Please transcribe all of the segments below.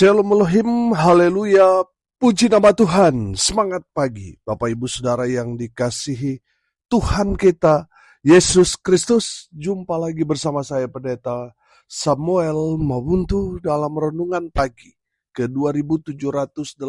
Shalom Elohim, haleluya, puji nama Tuhan, semangat pagi. Bapak Ibu Saudara yang dikasihi Tuhan kita, Yesus Kristus. Jumpa lagi bersama saya Pendeta Samuel Mabuntu dalam Renungan Pagi ke 2708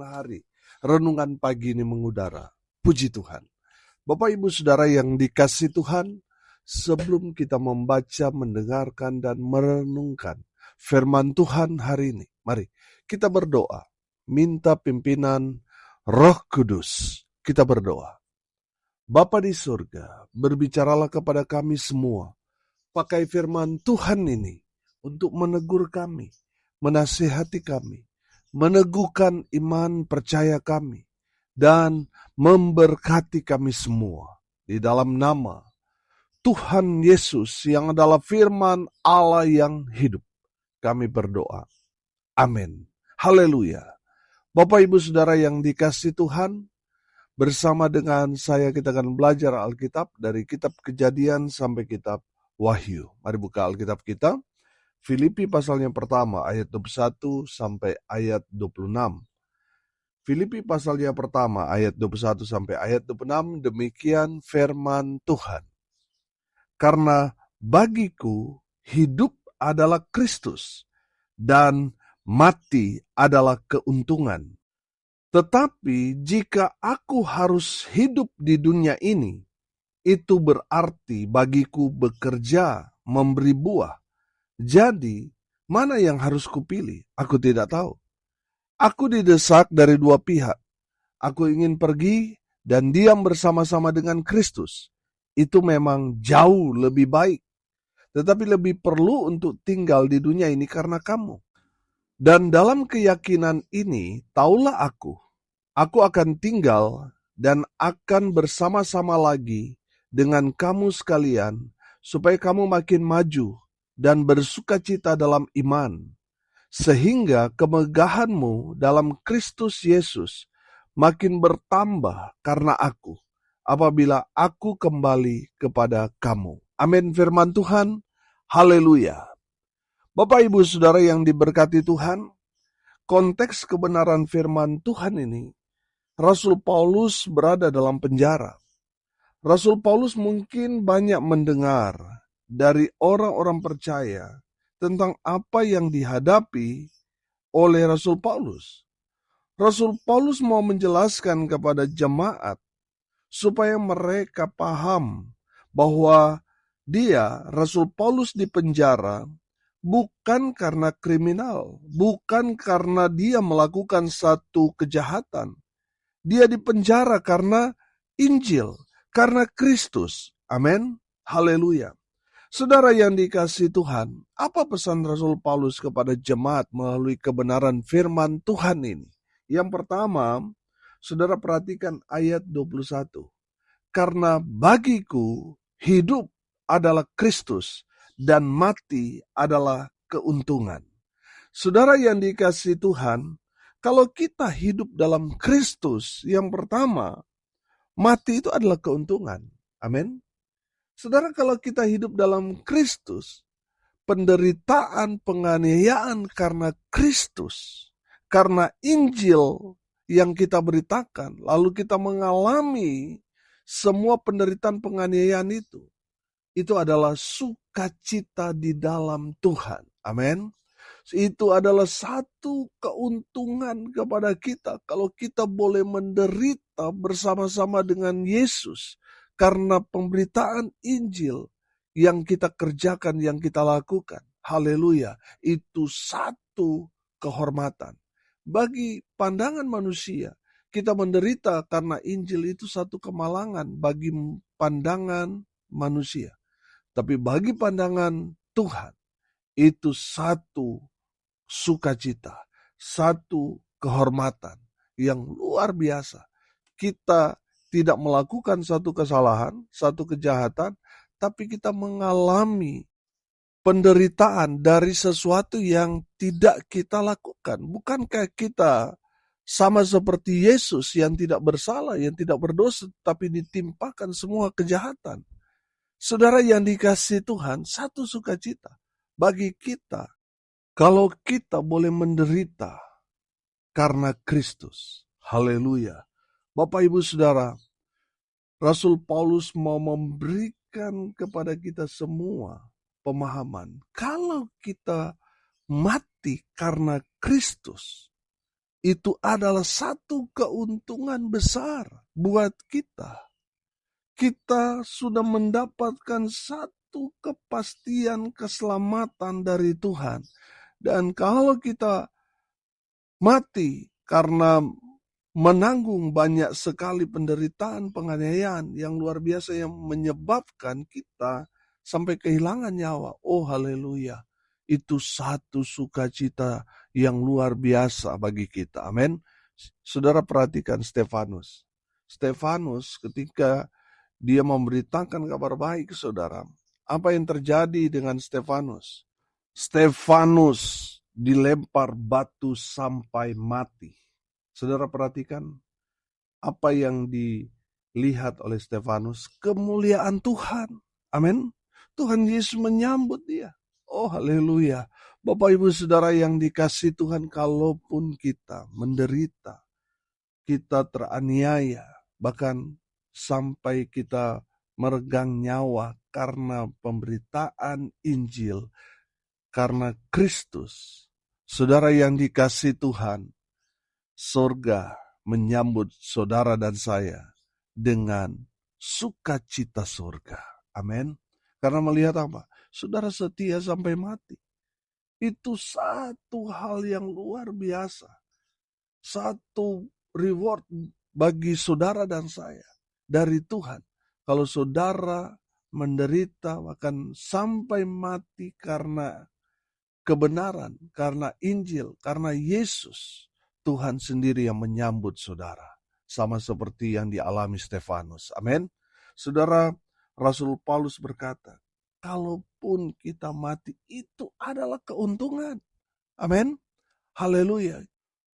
hari. Renungan pagi ini mengudara, puji Tuhan. Bapak Ibu Saudara yang dikasihi Tuhan, sebelum kita membaca, mendengarkan, dan merenungkan firman Tuhan hari ini, mari kita berdoa, minta pimpinan Roh Kudus. Kita berdoa. Bapa di surga, berbicaralah kepada kami semua. Pakai firman Tuhan ini untuk menegur kami, menasihati kami, meneguhkan iman percaya kami, dan memberkati kami semua. Di dalam nama Tuhan Yesus yang adalah firman Allah yang hidup, kami berdoa. Amin. Haleluya. Bapak Ibu Saudara yang dikasihi Tuhan, bersama dengan saya kita akan belajar Alkitab dari kitab Kejadian sampai kitab Wahyu. Mari buka Alkitab kita. Filipi pasal yang pertama ayat 21 sampai ayat 26. Filipi pasal yang pertama ayat 21 sampai ayat 26, demikian firman Tuhan. Karena bagiku hidup adalah Kristus dan mati adalah keuntungan. Tetapi jika aku harus hidup di dunia ini, itu berarti bagiku bekerja, memberi buah. Jadi, mana yang harus kupilih? Aku tidak tahu. Aku didesak dari dua pihak. Aku ingin pergi dan diam bersama-sama dengan Kristus. Itu memang jauh lebih baik. Tetapi lebih perlu untuk tinggal di dunia ini karena kamu. Dan dalam keyakinan ini, taulah aku akan tinggal dan akan bersama-sama lagi dengan kamu sekalian, supaya kamu makin maju dan bersukacita dalam iman, sehingga kemegahanmu dalam Kristus Yesus makin bertambah karena aku, apabila aku kembali kepada kamu. Amin firman Tuhan. Haleluya. Bapak Ibu Saudara yang diberkati Tuhan, konteks kebenaran firman Tuhan ini, Rasul Paulus berada dalam penjara. Rasul Paulus mungkin banyak mendengar dari orang-orang percaya tentang apa yang dihadapi oleh Rasul Paulus. Rasul Paulus mau menjelaskan kepada jemaat supaya mereka paham bahwa Rasul Paulus di penjara bukan karena kriminal, bukan karena dia melakukan satu kejahatan. Dia di penjara karena Injil, karena Kristus. Amin. Haleluya. Saudara yang dikasihi Tuhan, apa pesan Rasul Paulus kepada jemaat melalui kebenaran firman Tuhan ini? Yang pertama, saudara perhatikan ayat 21. Karena bagiku hidup adalah Kristus dan mati adalah keuntungan. Saudara yang dikasihi Tuhan, kalau kita hidup dalam Kristus, yang pertama, mati itu adalah keuntungan. Amin. Saudara, kalau kita hidup dalam Kristus, penderitaan, penganiayaan karena Kristus, karena Injil yang kita beritakan, lalu kita mengalami semua penderitaan penganiayaan itu adalah sukacita di dalam Tuhan. Amin. Itu adalah satu keuntungan kepada kita kalau kita boleh menderita bersama-sama dengan Yesus karena pemberitaan Injil yang kita kerjakan, yang kita lakukan. Haleluya. Itu satu kehormatan. Bagi pandangan manusia, kita menderita karena Injil itu satu kemalangan bagi pandangan manusia. Tapi bagi pandangan Tuhan, itu satu sukacita, satu kehormatan yang luar biasa. Kita tidak melakukan satu kesalahan, satu kejahatan, tapi kita mengalami penderitaan dari sesuatu yang tidak kita lakukan. Bukankah kita sama seperti Yesus yang tidak bersalah, yang tidak berdosa, tapi ditimpakan semua kejahatan? Saudara yang dikasihi Tuhan, satu sukacita bagi kita Kalau kita boleh menderita karena Kristus, haleluya. Bapak Ibu Saudara, Rasul Paulus mau memberikan kepada kita semua pemahaman. Kalau kita mati karena Kristus, itu adalah satu keuntungan besar buat kita. Kita sudah mendapatkan satu kepastian keselamatan dari Tuhan. Dan kalau kita mati karena menanggung banyak sekali penderitaan, penganiayaan yang luar biasa yang menyebabkan kita sampai kehilangan nyawa. Oh haleluya. Itu satu sukacita yang luar biasa bagi kita. Amin. Saudara perhatikan Stefanus. Stefanus ketika dia memberitakan kabar baik ke saudara. Apa yang terjadi dengan Stefanus? Stefanus dilempar batu sampai mati. Saudara perhatikan apa yang dilihat oleh Stefanus, kemuliaan Tuhan. Amin. Tuhan Yesus menyambut dia. Oh haleluya. Bapak Ibu Saudara yang dikasihi Tuhan, kalaupun kita menderita, kita teraniaya, bahkan sampai kita meregang nyawa karena pemberitaan Injil, karena Kristus. Saudara yang dikasihi Tuhan, surga menyambut saudara dan saya dengan sukacita surga. Amin. Karena melihat apa? Saudara setia sampai mati. Itu satu hal yang luar biasa. Satu reward bagi saudara dan saya dari Tuhan. Kalau saudara menderita bahkan sampai mati karena kebenaran, karena Injil, karena Yesus, Tuhan sendiri yang menyambut saudara. Sama seperti yang dialami Stefanus. Amin. Saudara, Rasul Paulus berkata, kalaupun kita mati, itu adalah keuntungan. Amin. Haleluya.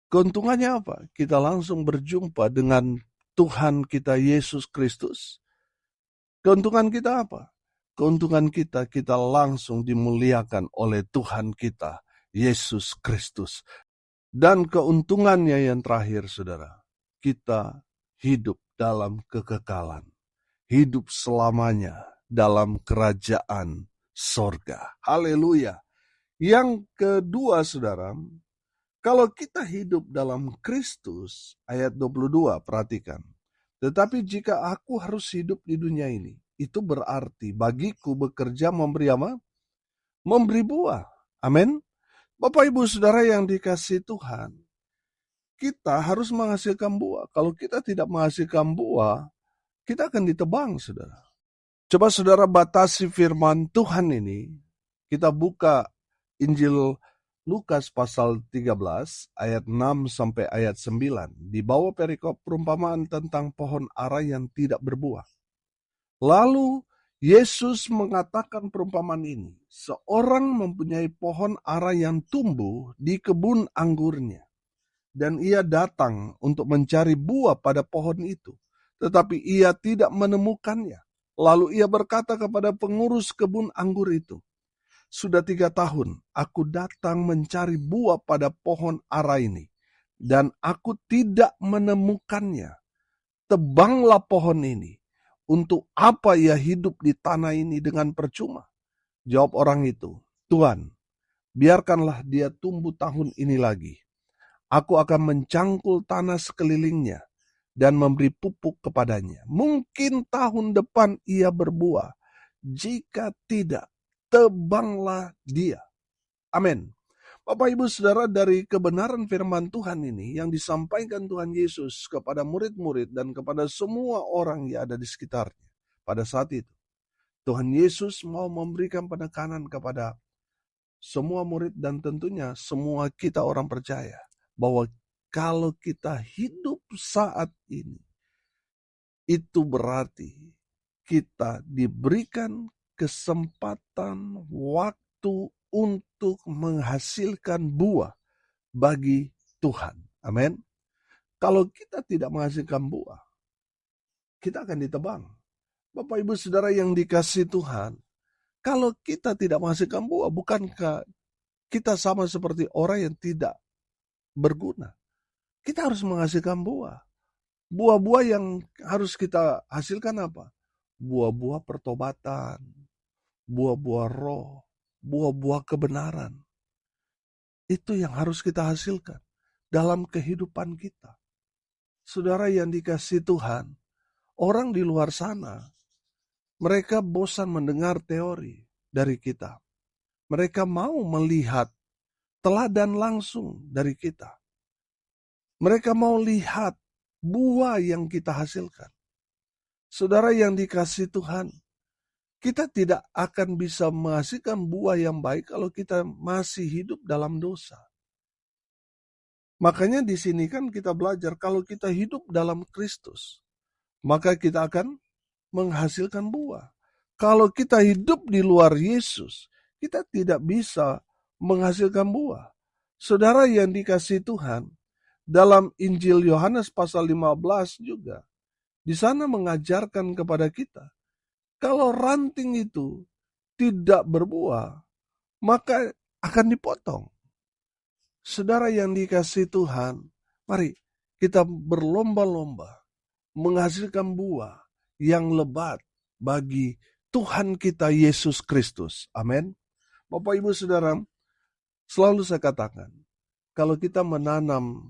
Keuntungannya apa? Kita langsung berjumpa dengan Tuhan kita Yesus Kristus. Keuntungan kita apa? Keuntungan kita langsung dimuliakan oleh Tuhan kita Yesus Kristus. Dan keuntungannya yang terakhir, saudara, kita hidup dalam kekekalan. Hidup selamanya dalam kerajaan sorga. Haleluya. Yang kedua, saudara, kalau kita hidup dalam Kristus, ayat 22, perhatikan. Tetapi jika aku harus hidup di dunia ini, itu berarti bagiku bekerja memberi apa? Memberi buah. Amin. Bapak Ibu Saudara yang dikasihi Tuhan, kita harus menghasilkan buah. Kalau kita tidak menghasilkan buah, kita akan ditebang, saudara. Coba saudara batasi firman Tuhan ini. Kita buka Injil Lukas pasal 13 ayat 6 sampai ayat 9. Di bawah perikop perumpamaan tentang pohon ara yang tidak berbuah. Lalu Yesus mengatakan perumpamaan ini. Seorang mempunyai pohon ara yang tumbuh di kebun anggurnya. Dan ia datang untuk mencari buah pada pohon itu. Tetapi ia tidak menemukannya. Lalu ia berkata kepada pengurus kebun anggur itu, sudah 3 tahun aku datang mencari buah pada pohon ara ini. Dan aku tidak menemukannya. Tebanglah pohon ini. Untuk apa ia hidup di tanah ini dengan percuma? Jawab orang itu, Tuhan, biarkanlah dia tumbuh tahun ini lagi. Aku akan mencangkul tanah sekelilingnya dan memberi pupuk kepadanya. Mungkin tahun depan ia berbuah. Jika tidak, tebanglah dia. Amin. Bapak Ibu Saudara, dari kebenaran firman Tuhan ini yang disampaikan Tuhan Yesus kepada murid-murid dan kepada semua orang yang ada di sekitarnya. Pada saat itu, Tuhan Yesus mau memberikan penekanan kepada semua murid dan tentunya semua kita orang percaya. Bahwa kalau kita hidup saat ini, itu berarti kita diberikan kesempatan waktu untuk menghasilkan buah bagi Tuhan. Amin. Kalau kita tidak menghasilkan buah, kita akan ditebang. Bapak Ibu Saudara yang dikasihi Tuhan, kalau kita tidak menghasilkan buah, bukankah kita sama seperti orang yang tidak berguna. Kita harus menghasilkan buah. Buah-buah yang harus kita hasilkan apa? Buah-buah pertobatan, buah-buah roh, buah-buah kebenaran. Itu yang harus kita hasilkan dalam kehidupan kita. Saudara yang dikasihi Tuhan, orang di luar sana, mereka bosan mendengar teori dari kita. Mereka mau melihat teladan langsung dari kita. Mereka mau lihat buah yang kita hasilkan. Saudara yang dikasihi Tuhan, kita tidak akan bisa menghasilkan buah yang baik kalau kita masih hidup dalam dosa. Makanya di sini kan kita belajar kalau kita hidup dalam Kristus, maka kita akan menghasilkan buah. Kalau kita hidup di luar Yesus, kita tidak bisa menghasilkan buah. Saudara yang dikasihi Tuhan, dalam Injil Yohanes pasal 15 juga, di sana mengajarkan kepada kita, kalau ranting itu tidak berbuah, maka akan dipotong. Saudara yang dikasihi Tuhan, mari kita berlomba-lomba menghasilkan buah yang lebat bagi Tuhan kita Yesus Kristus. Amin. Bapak Ibu Saudara, selalu saya katakan, kalau kita menanam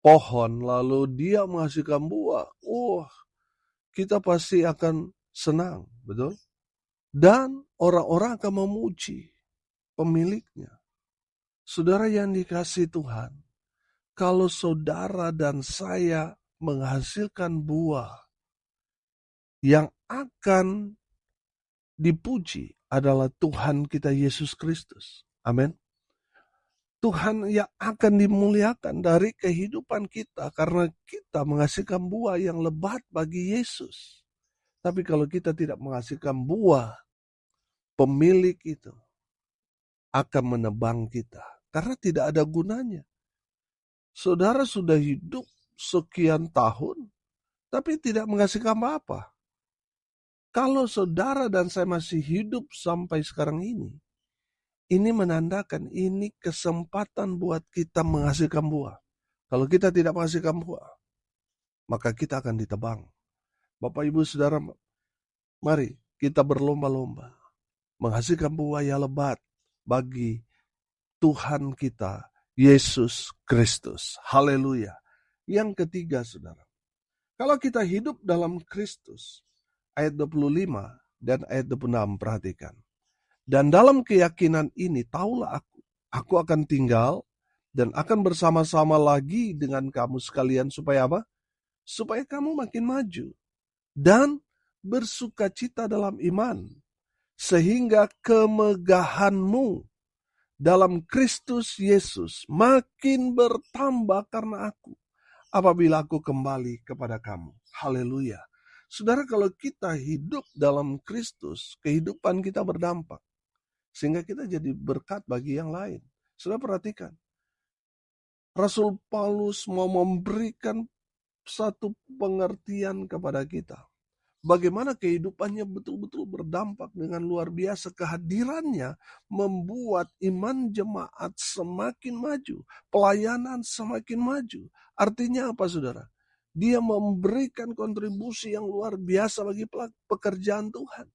pohon lalu dia menghasilkan buah, kita pasti akan senang, betul? Dan orang-orang akan memuji pemiliknya. Saudara yang dikasihi Tuhan, kalau saudara dan saya menghasilkan buah yang akan dipuji adalah Tuhan kita Yesus Kristus. Amin. Tuhan yang akan dimuliakan dari kehidupan kita karena kita menghasilkan buah yang lebat bagi Yesus. Tapi kalau kita tidak menghasilkan buah, pemilik itu akan menebang kita karena tidak ada gunanya. Saudara sudah hidup sekian tahun, tapi tidak menghasilkan apa-apa. Kalau saudara dan saya masih hidup sampai sekarang ini menandakan ini kesempatan buat kita menghasilkan buah. Kalau kita tidak menghasilkan buah, maka kita akan ditebang. Bapak Ibu Saudara, mari kita berlomba-lomba menghasilkan buah yang lebat bagi Tuhan kita, Yesus Kristus. Haleluya. Yang ketiga, saudara. Kalau kita hidup dalam Kristus, ayat 25 dan ayat 26, perhatikan. Dan dalam keyakinan ini, taulah aku akan tinggal dan akan bersama-sama lagi dengan kamu sekalian. Supaya apa? Supaya kamu makin maju dan bersukacita dalam iman. Sehingga kemegahanmu dalam Kristus Yesus makin bertambah karena aku. Apabila aku kembali kepada kamu. Haleluya. Saudara, kalau kita hidup dalam Kristus, kehidupan kita berdampak. Sehingga kita jadi berkat bagi yang lain. Saudara perhatikan. Rasul Paulus mau memberikan satu pengertian kepada kita. Bagaimana kehidupannya betul-betul berdampak dengan luar biasa. Kehadirannya membuat iman jemaat semakin maju. Pelayanan semakin maju. Artinya apa, saudara? Dia memberikan kontribusi yang luar biasa bagi pekerjaan Tuhan.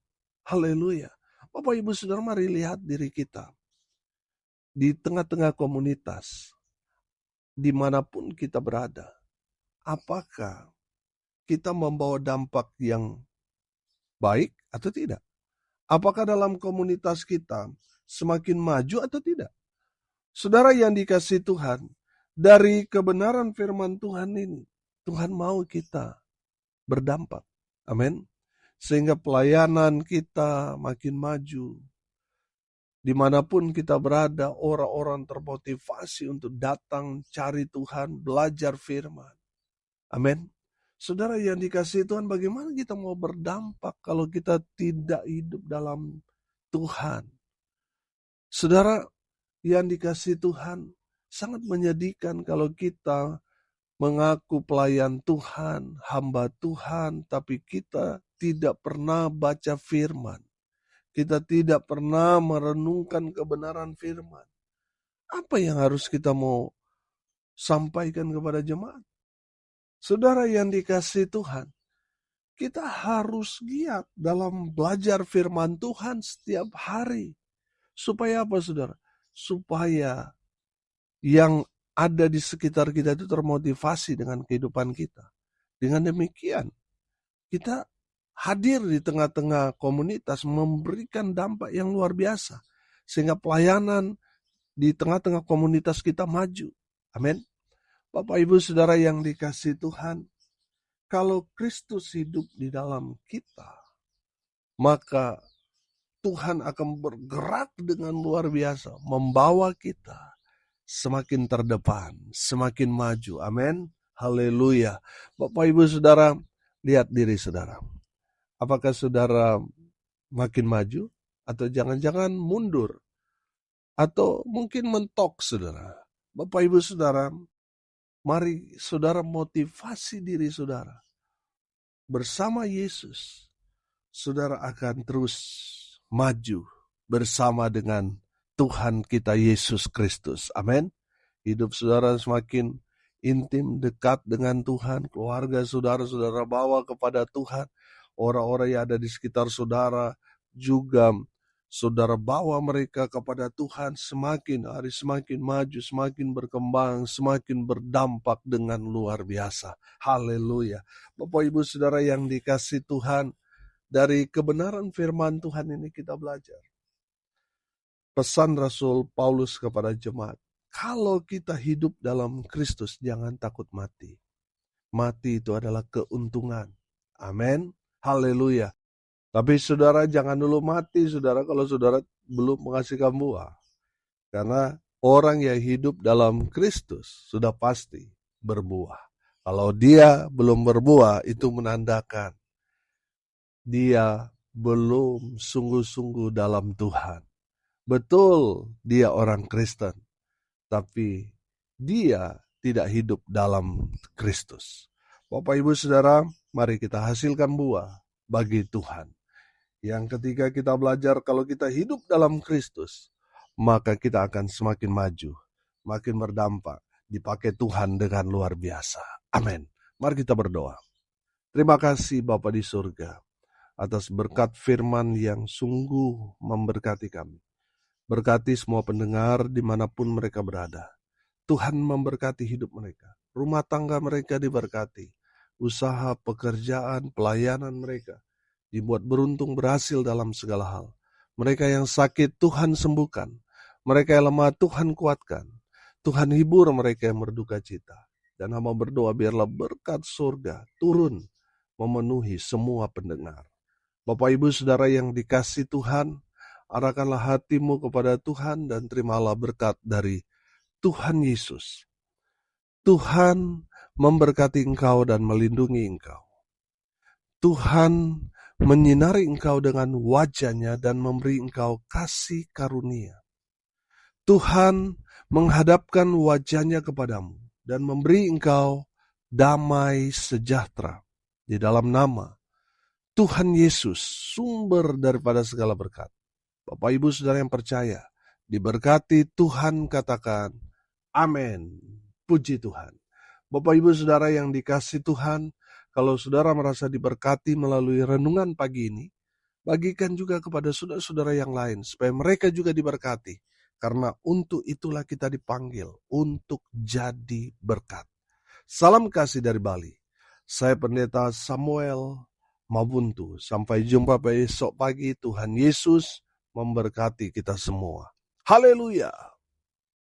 Haleluya. Bapak Ibu Saudara, mari lihat diri kita. Di tengah-tengah komunitas, dimanapun kita berada. Apakah kita membawa dampak yang baik atau tidak? Apakah dalam komunitas kita semakin maju atau tidak? Saudara yang dikasihi Tuhan, dari kebenaran firman Tuhan ini, Tuhan mau kita berdampak. Amin. Sehingga pelayanan kita makin maju. Dimanapun kita berada, orang-orang termotivasi untuk datang cari Tuhan, belajar firman. Amin. Saudara yang dikasihi Tuhan, bagaimana kita mau berdampak kalau kita tidak hidup dalam Tuhan? Saudara yang dikasihi Tuhan, sangat menyedihkan kalau kita mengaku pelayan Tuhan, hamba Tuhan, tapi kita tidak pernah baca firman. Kita tidak pernah merenungkan kebenaran firman. Apa yang harus kita mau sampaikan kepada jemaat? Saudara yang dikasihi Tuhan, kita harus giat dalam belajar firman Tuhan setiap hari. Supaya apa, saudara? Supaya yang ada di sekitar kita itu termotivasi dengan kehidupan kita. Dengan demikian, kita hadir di tengah-tengah komunitas memberikan dampak yang luar biasa. Sehingga pelayanan di tengah-tengah komunitas kita maju. Amin. Bapak Ibu Saudara yang dikasihi Tuhan, kalau Kristus hidup di dalam kita, maka Tuhan akan bergerak dengan luar biasa, membawa kita semakin terdepan, semakin maju. Amin. Haleluya. Bapak Ibu Saudara, lihat diri saudara. Apakah saudara makin maju atau jangan-jangan mundur? Atau mungkin mentok, saudara. Bapak Ibu Saudara, mari saudara motivasi diri saudara. Bersama Yesus, saudara akan terus maju bersama dengan Tuhan kita Yesus Kristus. Amin. Hidup saudara semakin intim, dekat dengan Tuhan. Keluarga saudara bawa kepada Tuhan. Orang-orang yang ada di sekitar saudara juga saudara bawa mereka kepada Tuhan. Semakin hari semakin maju, semakin berkembang, semakin berdampak dengan luar biasa. Haleluya. Bapak Ibu Saudara yang dikasihi Tuhan, dari kebenaran firman Tuhan ini kita belajar. Pesan Rasul Paulus kepada jemaat, kalau kita hidup dalam Kristus, jangan takut mati. Mati itu adalah keuntungan. Amin. Haleluya. Tapi saudara jangan dulu mati, saudara, kalau saudara belum menghasilkan buah. Karena orang yang hidup dalam Kristus sudah pasti berbuah. Kalau dia belum berbuah, itu menandakan dia belum sungguh-sungguh dalam Tuhan. Betul, dia orang Kristen, tapi dia tidak hidup dalam Kristus. Bapak Ibu Saudara, mari kita hasilkan buah bagi Tuhan. Yang ketiga kita belajar kalau kita hidup dalam Kristus, maka kita akan semakin maju, makin berdampak, dipakai Tuhan dengan luar biasa. Amin. Mari kita berdoa. Terima kasih Bapa di surga atas berkat firman yang sungguh memberkati kami. Berkati semua pendengar dimanapun mereka berada. Tuhan memberkati hidup mereka. Rumah tangga mereka diberkati. Usaha, pekerjaan, pelayanan mereka dibuat beruntung, berhasil dalam segala hal. Mereka yang sakit Tuhan sembuhkan. Mereka yang lemah Tuhan kuatkan. Tuhan hibur mereka yang berduka cita. Dan hamba berdoa biarlah berkat surga turun memenuhi semua pendengar. Bapak Ibu Saudara yang dikasihi Tuhan, arahkanlah hatimu kepada Tuhan dan terimalah berkat dari Tuhan Yesus. Tuhan memberkati engkau dan melindungi engkau. Tuhan menyinari engkau dengan wajah-Nya dan memberi engkau kasih karunia. Tuhan menghadapkan wajah-Nya kepadamu dan memberi engkau damai sejahtera. Di dalam nama Tuhan Yesus, sumber daripada segala berkat. Bapak Ibu Saudara yang percaya, diberkati Tuhan, katakan amin. Puji Tuhan. Bapak Ibu Saudara yang dikasihi Tuhan, kalau saudara merasa diberkati melalui renungan pagi ini, bagikan juga kepada saudara-saudara yang lain, supaya mereka juga diberkati. Karena untuk itulah kita dipanggil, untuk jadi berkat. Salam kasih dari Bali. Saya Pendeta Samuel Mabuntu. Sampai jumpa besok pagi. Tuhan Yesus memberkati kita semua. Haleluya.